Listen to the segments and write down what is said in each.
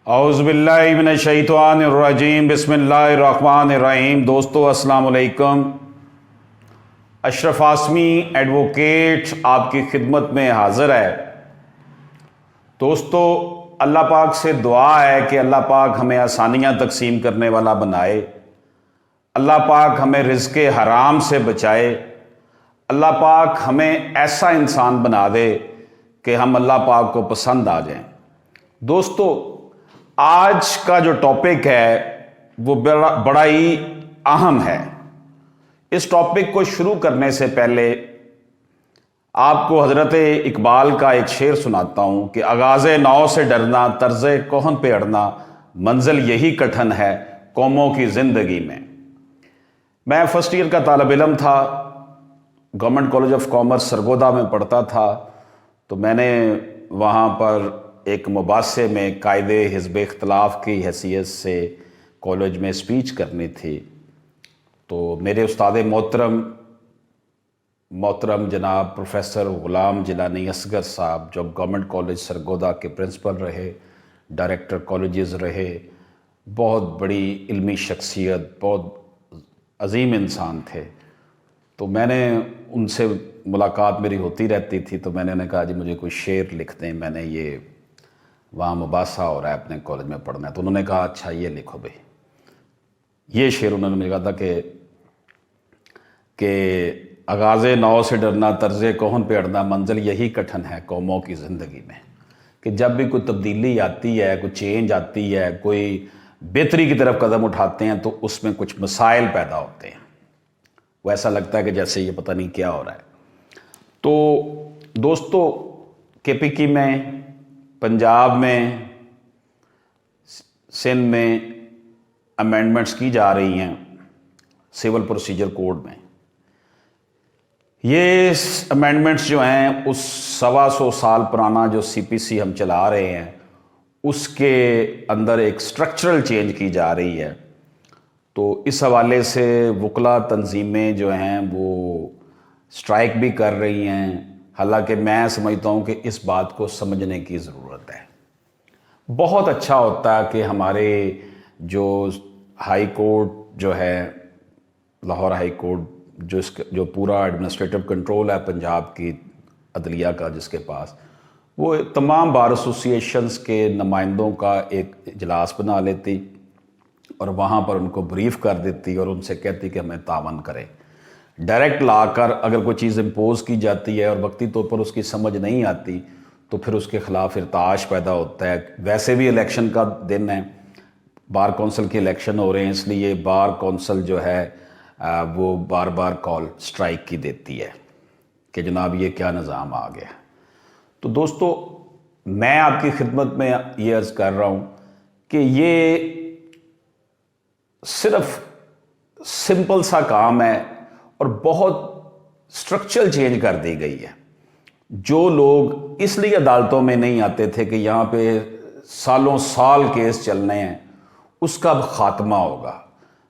औज़ुबिल्लाहिमिनश्शैतानिर्रजीम बिस्मिल्लाहिर्रहमानिर्रहीम। दोस्तों अस्सलाम वालेकुम। अशरफ आसमी एडवोकेट आपकी खिदमत में हाज़िर है। दोस्तों, अल्लाह पाक से दुआ है कि अल्लाह पाक हमें आसानियाँ तकसीम करने वाला बनाए। अल्लाह पाक हमें रिज़्क़े हराम से बचाए। अल्लाह पाक हमें ऐसा इंसान बना दे कि हम अल्लाह पाक को पसंद आ जाएं। दोस्तों, आज का जो टॉपिक है वो बड़ा ही अहम है। इस टॉपिक को शुरू करने से पहले आपको हज़रत इकबाल का एक शेर सुनाता हूँ कि आगाज़े नौ से डरना, तर्ज़े कोहन पे अड़ना, मंजिल यही कठिन है कौमों की ज़िंदगी में। मैं फर्स्ट ईयर का तालिब इल्म था, government college of commerce Sargodha में पढ़ता था। तो मैंने वहाँ पर एक मुबासे में कायदे हिज़्ब इख्तिलाफ़ की हैसियत से कॉलेज में स्पीच करनी थी। तो मेरे उस्ताद मोहतरम जनाब प्रोफेसर ग़ुलाम जिलानी असगर साहब, जो गवर्नमेंट कॉलेज सरगोदा के प्रिंसिपल रहे, डायरेक्टर कॉलेजेस रहे, बहुत बड़ी इल्मी शख्सियत, बहुत अजीम इंसान थे। तो मैंने उनसे मुलाकात मेरी होती रहती थी। तो मैंने उन्हें कहा जी मुझे कोई शेर लिख दें, मैंने ये वहाँ मुबासा हो रहा है अपने कॉलेज में पढ़ना है। तो उन्होंने कहा अच्छा ये लिखो भाई। ये शेर उन्होंने मुझे कहा था कि आगाज़े नौ से डरना, तर्ज़े कोहन पे अड़ना, मंजिल यही कठिन है कौमों की ज़िंदगी में। कि जब भी कोई तब्दीली आती है, कोई चेंज आती है, कोई बेहतरी की तरफ कदम उठाते हैं तो उसमें कुछ मसाइल पैदा होते हैं। वो ऐसा लगता है कि जैसे ये पता नहीं क्या हो रहा है। तो दोस्तों, केपीकी में, पंजाब में, सिंध में अमेंडमेंट्स की जा रही हैं सिविल प्रोसीजर कोड में। ये अमेंडमेंट्स जो हैं उस 125 साल पुराना जो सीपीसी हम चला रहे हैं उसके अंदर एक स्ट्रक्चरल चेंज की जा रही है। तो इस हवाले से वकला तंजीमें जो हैं वो स्ट्राइक भी कर रही हैं। हालांकि मैं समझता हूँ कि इस बात को समझने की ज़रूरत है। बहुत अच्छा होता है कि हमारे जो हाई कोर्ट जो है, लाहौर हाई कोर्ट, जो पूरा एडमिनिस्ट्रेटिव कंट्रोल है पंजाब की अदलिया का जिसके पास, वो तमाम बार एसोसिएशंस के नुमाइंदों का एक इजलास बना लेती और वहाँ पर उनको ब्रीफ कर देती और उनसे कहती कि हमें तावन करें। डायरेक्ट लाकर अगर कोई चीज़ इम्पोज की जाती है और वक्ती तौर पर उसकी समझ नहीं आती तो फिर उसके ख़िलाफ़ इर्ताश पैदा होता है। वैसे भी इलेक्शन का दिन है, बार कौंसिल के इलेक्शन हो रहे हैं, इसलिए बार कौंसिल जो है वो बार बार कॉल स्ट्राइक की देती है कि जनाब ये क्या निज़ाम आ गया। तो दोस्तों, मैं आपकी खिदमत में ये अर्ज़ कर रहा हूँ कि ये सिर्फ सिंपल सा काम है और बहुत स्ट्रक्चरल चेंज कर दी गई है। जो लोग इसलिए अदालतों में नहीं आते थे कि यहाँ पे सालों साल केस चलने हैं, उसका अब ख़ात्मा होगा।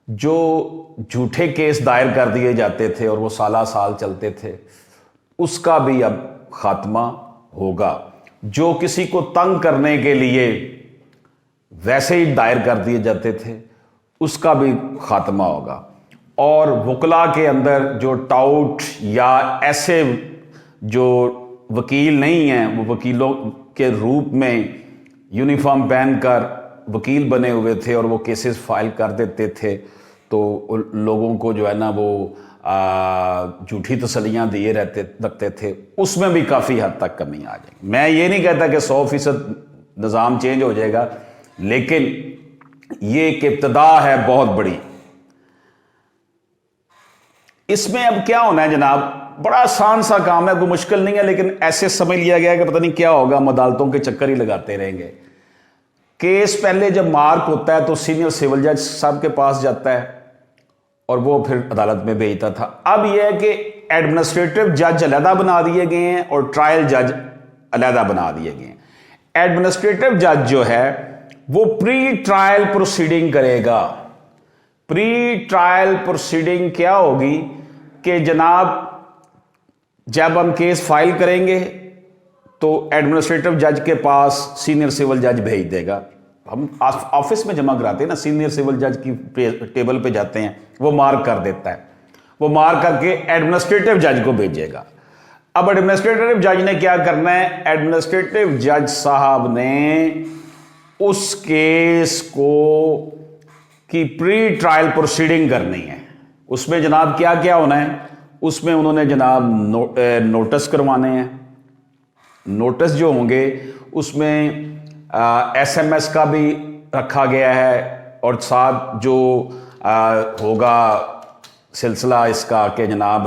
जो झूठे केस दायर कर दिए जाते थे और वो साला साल चलते थे, उसका भी अब ख़ात्मा होगा। जो किसी को तंग करने के लिए वैसे ही दायर कर दिए जाते थे, उसका भी ख़ात्मा होगा। और वकला के अंदर जो टाउट या ऐसे जो वकील नहीं हैं, वो वकीलों के रूप में यूनिफॉर्म पहनकर वकील बने हुए थे और वो केसेस फाइल कर देते थे, तो लोगों को जो है ना वो झूठी तसल्लियाँ दिए रखते थे। उसमें भी काफ़ी हद तक कमी आ जाएगी। मैं ये नहीं कहता कि 100% निज़ाम चेंज हो जाएगा, लेकिन ये एक इब्तदा है बहुत बड़ी। इसमें अब क्या होना है जनाब, बड़ा आसान सा काम है, कोई मुश्किल नहीं है, लेकिन ऐसे समझ लिया गया है कि पता नहीं क्या होगा, हम अदालतों के चक्कर ही लगाते रहेंगे। केस पहले जब मार्क होता है तो सीनियर सिविल जज साहब के पास जाता है और वो फिर अदालत में भेजता था। अब यह है कि एडमिनिस्ट्रेटिव जज अलहदा बना दिए गए हैं और ट्रायल जज अलहदा बना दिए गए हैं। एडमिनिस्ट्रेटिव जज जो है वो प्री ट्रायल प्रोसीडिंग करेगा। प्री ट्रायल प्रोसीडिंग क्या होगी कि जनाब जब हम केस फाइल करेंगे तो एडमिनिस्ट्रेटिव जज के पास सीनियर सिविल जज भेज देगा हम ऑफिस में जमा कराते हैं ना, सीनियर सिविल जज की टेबल पे जाते हैं, वो मार्क कर देता है, वो मार्क करके एडमिनिस्ट्रेटिव जज को भेजेगा। अब एडमिनिस्ट्रेटिव जज ने क्या करना है, एडमिनिस्ट्रेटिव जज साहब ने उस केस को की प्री ट्रायल प्रोसीडिंग करनी है। उसमें जनाब क्या क्या होना है, उसमें उन्होंने जनाब नोटिस करवाने हैं। नोटिस जो होंगे उसमें SMS का भी रखा गया है, और साथ जो होगा सिलसिला इसका कि जनाब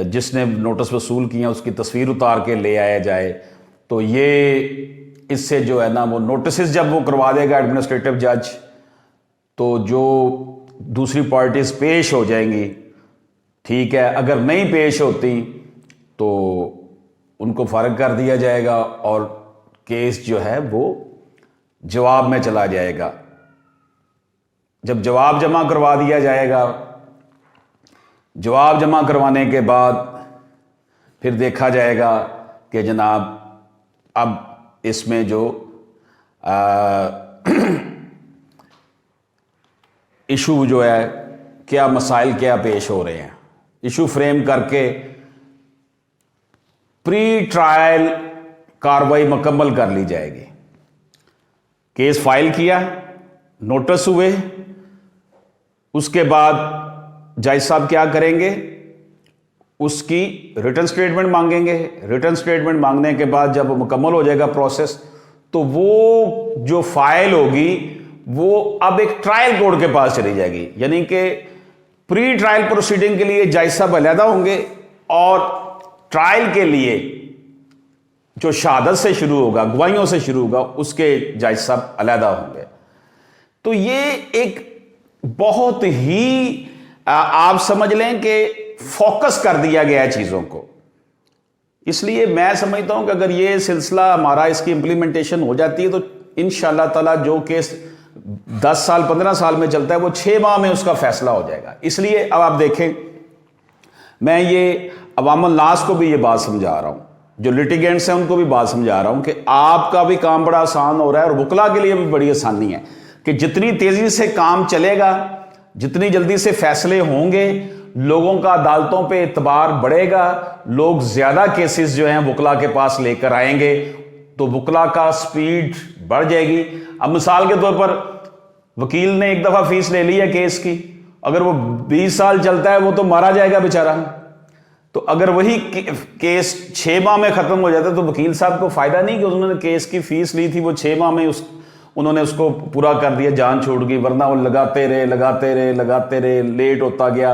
जिसने नोटिस वसूल किया उसकी तस्वीर उतार के ले आया जाए। तो ये इससे जो है ना वो नोटिस जब वो करवा देगा एडमिनिस्ट्रेटिव जज, तो जो दूसरी पार्टीज पेश हो जाएंगी, ठीक है, अगर नहीं पेश होती तो उनको फारिग कर दिया जाएगा और केस जो है वो जवाब में चला जाएगा। जब जवाब जमा करवा दिया जाएगा, जवाब जमा करवाने के बाद फिर देखा जाएगा कि जनाब अब इसमें जो इशू जो है क्या मसाइल क्या पेश हो रहे हैं, इशू फ्रेम करके प्री ट्रायल कार्रवाई मुकम्मल कर ली जाएगी। केस फाइल किया, नोटिस हुए, उसके बाद जज साहब क्या करेंगे, उसकी रिटर्न स्टेटमेंट मांगेंगे। रिटर्न स्टेटमेंट मांगने के बाद जब मुकम्मल हो जाएगा प्रोसेस, तो वो जो फाइल होगी वो अब एक ट्रायल कोर्ट के पास चली जाएगी। यानी कि प्री ट्रायल प्रोसीडिंग के लिए जज साहब अलहदा होंगे और ट्रायल के लिए जो शहादत से शुरू होगा, गवाहियों से शुरू होगा, उसके जज साहब अलहदा होंगे। तो ये एक बहुत ही आप समझ लें कि फोकस कर दिया गया है चीज़ों को। इसलिए मैं समझता हूं कि अगर ये सिलसिला हमारा इसकी इंप्लीमेंटेशन हो जाती है तो इंशाअल्लाह ताला जो केस 10 साल 15 साल में चलता है वो 6 माह में उसका फैसला हो जाएगा। इसलिए अब आप देखें, मैं ये अवामुल नास को भी ये बात समझा रहा हूं, जो लिटिगेंट्स हैं उनको भी बात समझा रहा हूं कि आपका भी काम बड़ा आसान हो रहा है और वकला के लिए भी बड़ी आसानी है कि जितनी तेजी से काम चलेगा, जितनी जल्दी से फैसले होंगे, लोगों का अदालतों पे एतबार बढ़ेगा, लोग ज्यादा केसेस जो हैं वकला के पास लेकर आएंगे, तो वकला का स्पीड बढ़ जाएगी। अब मिसाल के तौर पर वकील ने एक दफा फीस ले ली है केस की, अगर वो 20 साल चलता है वो तो मारा जाएगा बेचारा। तो अगर वही केस 6 माह में खत्म हो जाता है तो वकील साहब को फायदा नहीं कि उन्होंने केस की फीस ली थी, वो 6 माह में उन्होंने उसको पूरा कर दिया, जान छोड़ गई, वरना वो लगाते रहे, लेट होता गया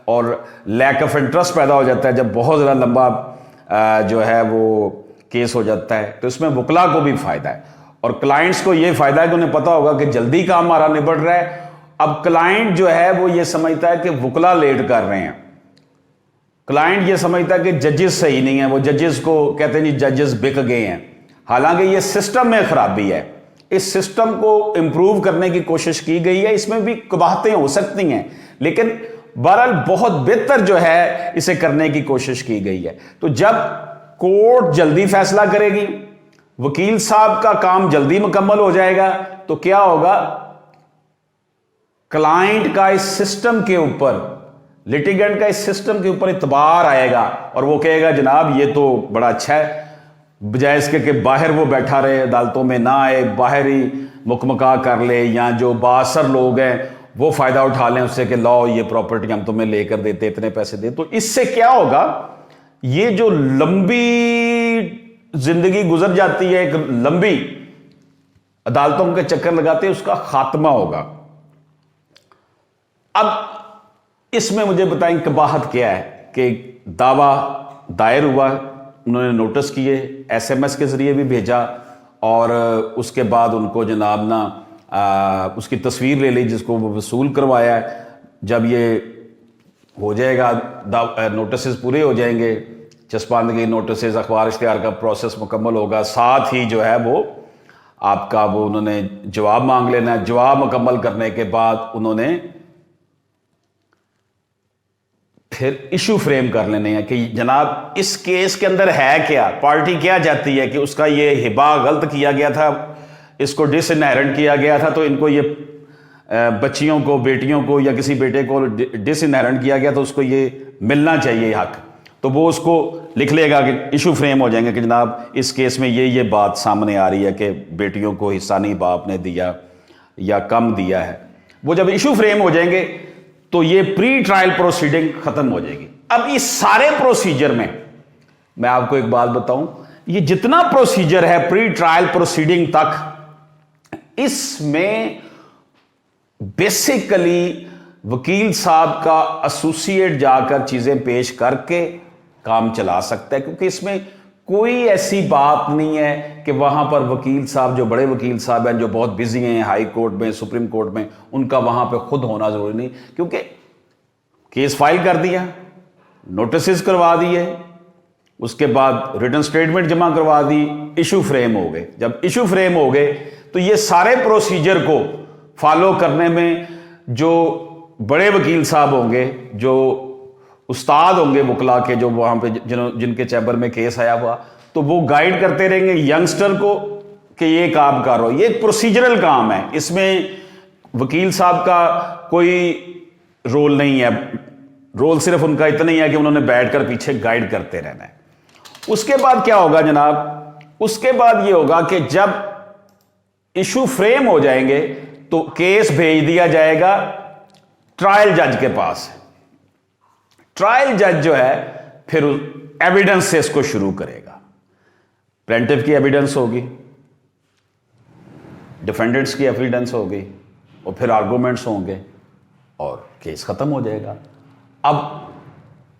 और लैक ऑफ इंटरेस्ट पैदा हो जाता है जब बहुत ज़्यादा लंबा जो है वो केस हो जाता है। तो इसमें वकला को भी फायदा है और क्लाइंट्स को ये फायदा है कि उन्हें पता होगा कि जल्दी काम हमारा निपट रहा है। अब क्लाइंट जो है वो ये समझता है कि वकला लेट कर रहे हैं, क्लाइंट ये समझता है कि जजेस सही नहीं है, वो जजेस को कहते हैं जी जजेस बिक गए हैं। हालांकि ये सिस्टम में खराबी है, इस सिस्टम को इंप्रूव करने की कोशिश की गई है, इसमें भी कबाहतें हो सकती हैं, लेकिन बहरहाल बहुत बेहतर जो है इसे करने की कोशिश की गई है। तो जब कोर्ट जल्दी फैसला करेगी, वकील साहब का काम जल्दी मुकम्मल हो जाएगा, तो क्या होगा, क्लाइंट का इस सिस्टम के ऊपर, लिटिगेंट का इस सिस्टम के ऊपर इतबार आएगा और वो कहेगा जनाब ये तो बड़ा अच्छा है, बजाय इसके कि बाहर वो बैठा रहे, अदालतों में ना आए, बाहर ही मुकमका कर ले, या जो बासर लोग हैं वो फ़ायदा उठा लें उससे कि लो ये प्रॉपर्टी हम तुम्हें लेकर देते, इतने पैसे दे। तो इससे क्या होगा, ये जो लंबी जिंदगी गुजर जाती है, एक लंबी अदालतों के चक्कर लगाते हैं, उसका खात्मा होगा। अब इसमें मुझे बताएं कबाहत क्या है कि दावा दायर हुआ, उन्होंने नोटिस किए, SMS के ज़रिए भी भेजा और उसके बाद उनको जनाब ना उसकी तस्वीर ले ली जिसको वो वसूल करवाया है। जब ये हो जाएगा, नोटिस पूरे हो जाएंगे, चस्पानदगी नोटिस, अखबार इश्तिहार का प्रोसेस मुकम्मल होगा, साथ ही जो है वो आपका वो उन्होंने जवाब मांग लेना है। जवाब मुकम्मल करने के बाद उन्होंने फिर इशू फ्रेम कर लेने हैं कि जनाब इस केस के अंदर है क्या, पार्टी क्या चाहती है कि उसका ये हिबा गलत किया गया था इसको डिसइनहेरेंट किया गया था, तो इनको ये बच्चियों को, बेटियों को या किसी बेटे को डिसइनहेरेंट किया गया, तो उसको ये मिलना चाहिए हक, तो वो उसको लिख लेगा कि इशू फ्रेम हो जाएंगे कि जनाब इस केस में ये बात सामने आ रही है कि बेटियों को हिस्सा नहीं बाप ने दिया या कम दिया है। वो जब इशू फ्रेम हो जाएंगे तो ये प्री ट्रायल प्रोसीडिंग खत्म हो जाएगी। अब इस सारे प्रोसीजर में मैं आपको एक बात बताऊं, ये जितना प्रोसीजर है प्री ट्रायल प्रोसीडिंग तक, इसमें बेसिकली वकील साहब का एसोसिएट जाकर चीजें पेश करके काम चला सकता है, क्योंकि इसमें कोई ऐसी बात नहीं है कि वहां पर वकील साहब, जो बड़े वकील साहब हैं, जो बहुत बिजी हैं हाई कोर्ट में, सुप्रीम कोर्ट में, उनका वहां पे खुद होना जरूरी नहीं, क्योंकि केस फाइल कर दिया, नोटिस करवा दिए, उसके बाद रिटन स्टेटमेंट जमा करवा दी, इशू फ्रेम हो गए। जब इशू फ्रेम हो गए तो ये सारे प्रोसीजर को फॉलो करने में जो बड़े वकील साहब होंगे, जो उस्ताद होंगे वकला के, जो वहां पे जिनके चैम्बर में केस आया हुआ, तो वो गाइड करते रहेंगे यंगस्टर को कि ये काम करो। ये एक प्रोसीजरल काम है, इसमें वकील साहब का कोई रोल नहीं है। रोल सिर्फ उनका इतना ही है कि उन्होंने बैठकर पीछे गाइड करते रहना है। उसके बाद क्या होगा जनाब, उसके बाद ये होगा कि जब इशू फ्रेम हो जाएंगे तो केस भेज दिया जाएगा ट्रायल जज के पास। ट्रायल जज जो है फिर एविडेंस से इसको शुरू करेगा। प्लेंटिफ की एविडेंस होगी, डिफेंडेंट्स की एविडेंस होगी, और फिर आर्गूमेंट्स होंगे और केस खत्म हो जाएगा। अब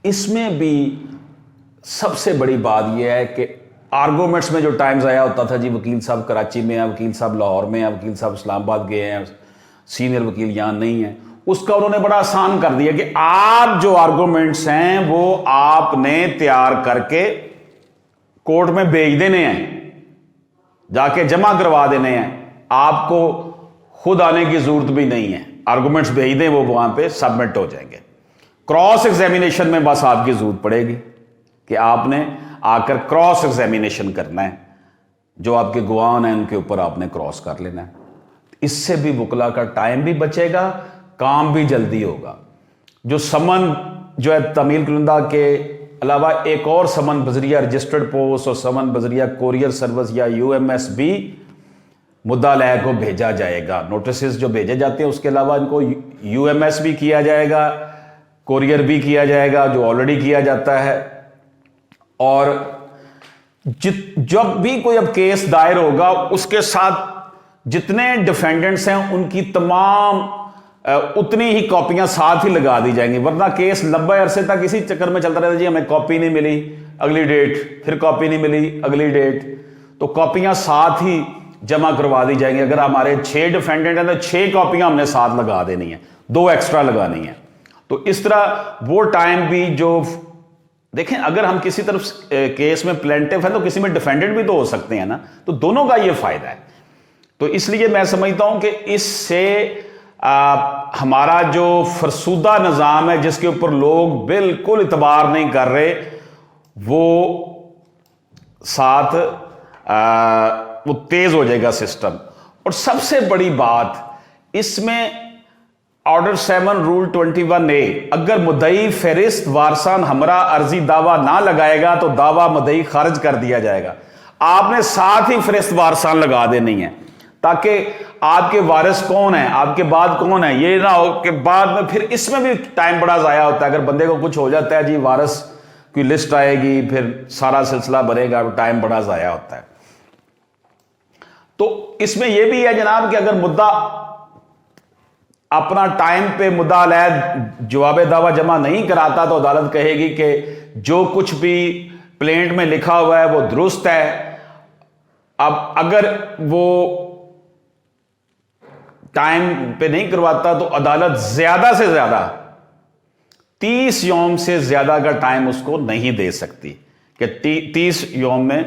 इसमें भी सबसे बड़ी बात यह है कि आर्गूमेंट्स में जो टाइम ज़ाया होता था, जी वकील साहब कराची में है, वकील साहब लाहौर में है, वकील साहब इस्लामाबाद गए हैं, सीनियर वकील यहाँ नहीं है, उसका उन्होंने बड़ा आसान कर दिया कि आप जो आर्गूमेंट्स हैं वो आपने तैयार करके कोर्ट में भेज देने हैं, जाके जमा करवा देने हैं, आपको खुद आने की जरूरत भी नहीं है। आर्गूमेंट्स भेज दें, वो वहां पे सबमिट हो जाएंगे। क्रॉस एग्जामिनेशन में बस आपकी जरूरत पड़ेगी कि आपने आकर क्रॉस एग्जामिनेशन करना है, जो आपके गवाह हैं उनके ऊपर आपने क्रॉस कर लेना है। इससे भी वकला का टाइम भी बचेगा, काम भी जल्दी होगा। जो समन जो है तमील कुनिंदा के अलावा एक और समन बजरिया रजिस्टर्ड पोस्ट और समन बजरिया कोरियर सर्विस या यूएमएस भी मुद्दा लय को भेजा जाएगा। नोटिस जो भेजे जाते हैं उसके अलावा इनको यूएमएस भी किया जाएगा, कोरियर भी किया जाएगा, जो ऑलरेडी किया जाता है। और जब भी कोई अब केस दायर होगा उसके साथ जितने डिफेंडेंट्स हैं उनकी तमाम उतनी ही कॉपियां साथ ही लगा दी जाएंगी, वरना केस लंबे अरसे तक इसी चक्कर में चलता रहता, जी हमें कॉपी नहीं मिली अगली डेट, फिर कॉपी नहीं मिली अगली डेट, तो कॉपियां साथ ही जमा करवा दी जाएंगी। अगर हमारे 6 डिफेंडेंट हैं तो 6 कॉपियां हमने साथ लगा देनी है, 2 एक्स्ट्रा लगानी है। तो इस तरह वो टाइम भी जो देखें, अगर हम किसी तरफ केस में प्लेंटिफ है तो किसी में डिफेंडेंट भी तो हो सकते हैं ना, तो दोनों का ये फायदा है। तो इसलिए मैं समझता हूं कि इससे हमारा जो फरसूदा निज़ाम है जिसके ऊपर लोग बिल्कुल इतबार नहीं कर रहे, वो साथ वो तेज हो जाएगा सिस्टम। और सबसे बड़ी बात इसमें ऑर्डर 7 रूल 21A, अगर मुद्दई फहरिस्त वारसान हमरा अर्जी दावा ना लगाएगा तो दावा मुद्दई खारिज कर दिया जाएगा। आपने साथ ही फहरिस्त वारसान लगा देनी है, ताकि आपके वारिस कौन है, आपके बाद कौन है, ये ना हो कि बाद में फिर इसमें भी टाइम बड़ा ज़ाया होता है। अगर बंदे को कुछ हो जाता है, जी वारिस की लिस्ट आएगी, फिर सारा सिलसिला बनेगा, टाइम बड़ा ज़ाया होता है। तो इसमें यह भी है जनाब कि अगर मुद्दा अपना टाइम पे मुद्दा अलैद जवाब दावा जमा नहीं कराता तो अदालत कहेगी कि जो कुछ भी प्लेंट में लिखा हुआ है वो दुरुस्त है। अब अगर वो टाइम पे नहीं करवाता तो अदालत ज्यादा से ज्यादा 30 यौम से ज्यादा का टाइम उसको नहीं दे सकती कि 30 यौम में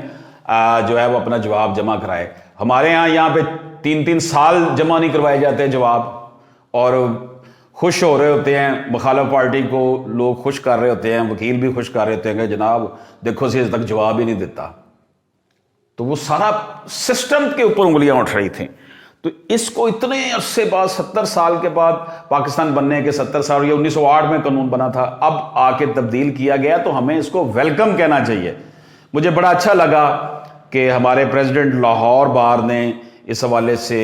जो है वो अपना जवाब जमा कराए। हमारे यहाँ पे 3-3 साल जमा नहीं करवाए जाते जवाब, और खुश हो रहे होते हैं, मुखालिफ पार्टी को लोग खुश कर रहे होते हैं, वकील भी खुश कर रहे होते हैं कि जनाब देखो सी तक जवाब ही नहीं देता। तो वो सारा सिस्टम के ऊपर उंगलियां उठ रही थी। तो इसको इतने अरसे बाद, 70 साल के बाद, पाकिस्तान बनने के 70 साल, या 1908 में कानून बना था, अब आके तब्दील किया गया, तो हमें इसको वेलकम कहना चाहिए। मुझे बड़ा अच्छा लगा कि हमारे प्रेसिडेंट लाहौर बार ने इस हवाले से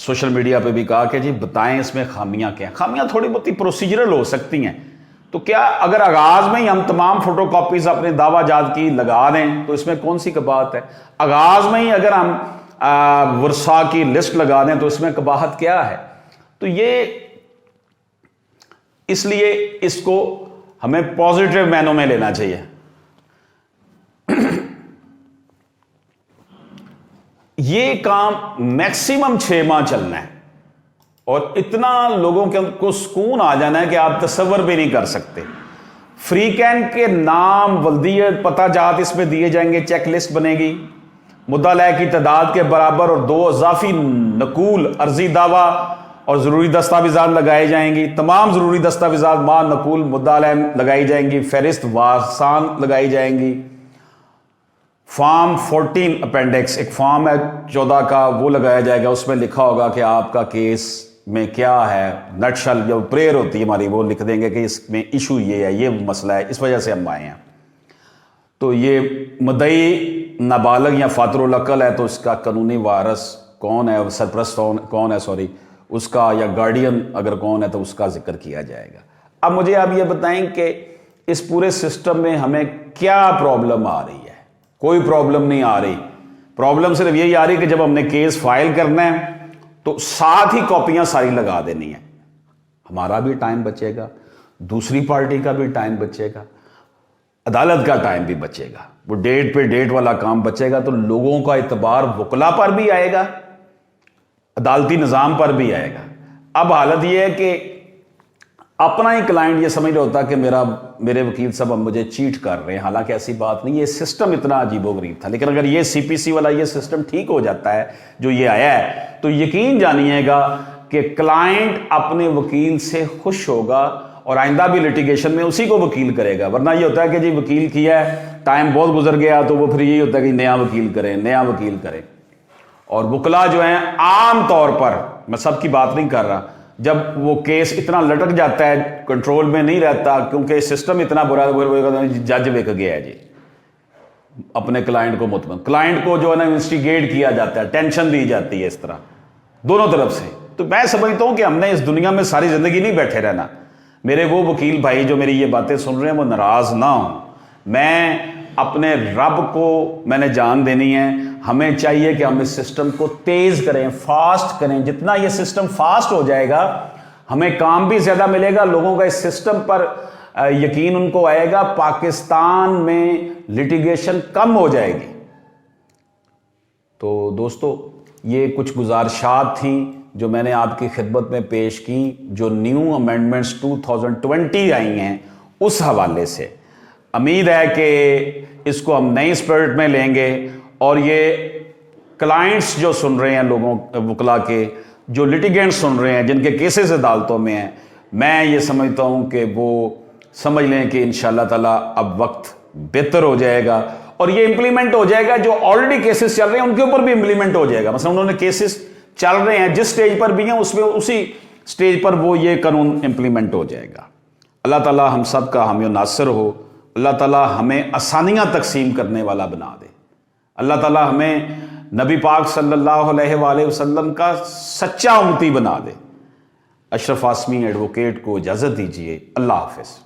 सोशल मीडिया पे भी कहा कि जी बताएं इसमें खामियां क्या हैं। खामियां थोड़ी बहुत ही प्रोसीजरल हो सकती हैं, तो क्या अगर आगाज में ही हम तमाम फोटोकॉपीज अपने दावाजात की लगा दें तो इसमें कौन सी कबाहत है? आगाज में ही अगर हम वर्षा की लिस्ट लगा दें तो इसमें कबाहत क्या है? तो ये इसलिए इसको हमें पॉजिटिव मैनों में लेना चाहिए। ये काम मैक्सिमम 6 माह चलना है और इतना लोगों को सुकून आ जाना है कि आप तसव्वुर भी नहीं कर सकते। फ्री कैन के नाम, वल्दियत, पता जात इसमें दिए जाएंगे, चेक लिस्ट बनेगी, मुद्दा की तादाद के बराबर और 2 इजाफी नकूल अर्जी दावा और ज़रूरी दस्तावेज़ात लगाए जाएंगी। तमाम ज़रूरी दस्तावेज़ात मा नकूल मुद्दा लगाई जाएंगी, फहरिस्त वासान लगाई जाएंगी। फॉर्म 14 अपेंडिक्स, एक फॉर्म है 14 का, वो लगाया जाएगा। उसमें लिखा होगा कि आपका केस में क्या है, नटशल जो प्रेयर होती है हमारी, वो लिख देंगे कि इसमें इशू ये है, ये मसला है, इस वजह से हम आए हैं। तो ये मुद्दई नाबालग या फातरुल अकल है तो इसका कानूनी वारस कौन है, सरपरस्त कौन है, सॉरी, उसका, या गार्डियन अगर कौन है तो उसका जिक्र किया जाएगा। अब मुझे आप ये बताएं कि इस पूरे सिस्टम में हमें क्या प्रॉब्लम आ रही है? कोई प्रॉब्लम नहीं आ रही। प्रॉब्लम सिर्फ यही आ रही कि जब हमने केस फाइल करना है तो साथ ही कॉपियां सारी लगा देनी है। हमारा भी टाइम बचेगा, दूसरी पार्टी का भी टाइम बचेगा, अदालत का टाइम भी बचेगा, वो डेट पे डेट वाला काम बचेगा। तो लोगों का इतबार वकला पर भी आएगा, अदालती निज़ाम पर भी आएगा। अब हालत यह है कि अपना ही क्लाइंट ये समझ रहा होता कि मेरे वकील साहब मुझे चीट कर रहे हैं, हालांकि ऐसी बात नहीं। ये सिस्टम इतना अजीबोगरीब था। लेकिन अगर ये सीपीसी वाला ये सिस्टम ठीक हो जाता है जो ये आया है, तो यकीन जानिएगा कि क्लाइंट अपने वकील से खुश होगा और आइंदा भी लिटिगेशन में उसी को वकील करेगा। वरना ये होता है कि जी वकील किया है, टाइम बहुत गुजर गया, तो वो फिर यही होता है कि नया वकील करें, नया वकील करें। और वकला जो हैं आम तौर पर, मैं सबकी बात नहीं कर रहा, जब वो केस इतना लटक जाता है, कंट्रोल में नहीं रहता, क्योंकि सिस्टम इतना बुरा, जज विक गया है जी, अपने क्लाइंट को मुतमन, क्लाइंट को जो है ना इंस्टिगेट किया जाता है, टेंशन दी जाती है, इस तरह दोनों तरफ से। तो मैं समझता हूं कि हमने इस दुनिया में सारी जिंदगी नहीं बैठे रहना। मेरे वो वकील भाई जो मेरी ये बातें सुन रहे हैं वो नाराज ना हो। मैं अपने रब को मैंने जान देनी है। हमें चाहिए कि हम इस सिस्टम को तेज करें, फास्ट करें। जितना ये सिस्टम फास्ट हो जाएगा, हमें काम भी ज्यादा मिलेगा, लोगों का इस सिस्टम पर यकीन उनको आएगा, पाकिस्तान में लिटिगेशन कम हो जाएगी। तो दोस्तों, ये कुछ गुजारिशात थी जो मैंने आपकी खिदमत में पेश की, जो न्यू अमेंडमेंट्स 2020 आई हैं उस हवाले से। उम्मीद है कि इसको हम नई स्पिरिट में लेंगे और ये क्लाइंट्स जो सुन रहे हैं, लोगों वकला के जो लिटिगेंट सुन रहे हैं, जिनके केसेस अदालतों में हैं, मैं ये समझता हूँ कि वो समझ लें कि इंशाअल्लाह ताला अब वक्त बेहतर हो जाएगा और ये इंप्लीमेंट हो जाएगा। जो ऑलरेडी केसेस चल रहे हैं उनके ऊपर भी इंप्लीमेंट हो जाएगा। मतलब उन्होंने केसेस चल रहे हैं, जिस स्टेज पर भी हैं उसमें उसी स्टेज पर वो ये कानून इंप्लीमेंट हो जाएगा। अल्लाह ताला हम सब का हामी नासिर हो। अल्लाह ताला हमें आसानियां तकसीम करने वाला बना दे। अल्लाह ताला हमें नबी पाक सल्लल्लाहु अलैहि वसल्लम का सच्चा उम्मती बना दे। अशरफ आसमी एडवोकेट को इजाज़त दीजिए। अल्लाह हाफ़िज़।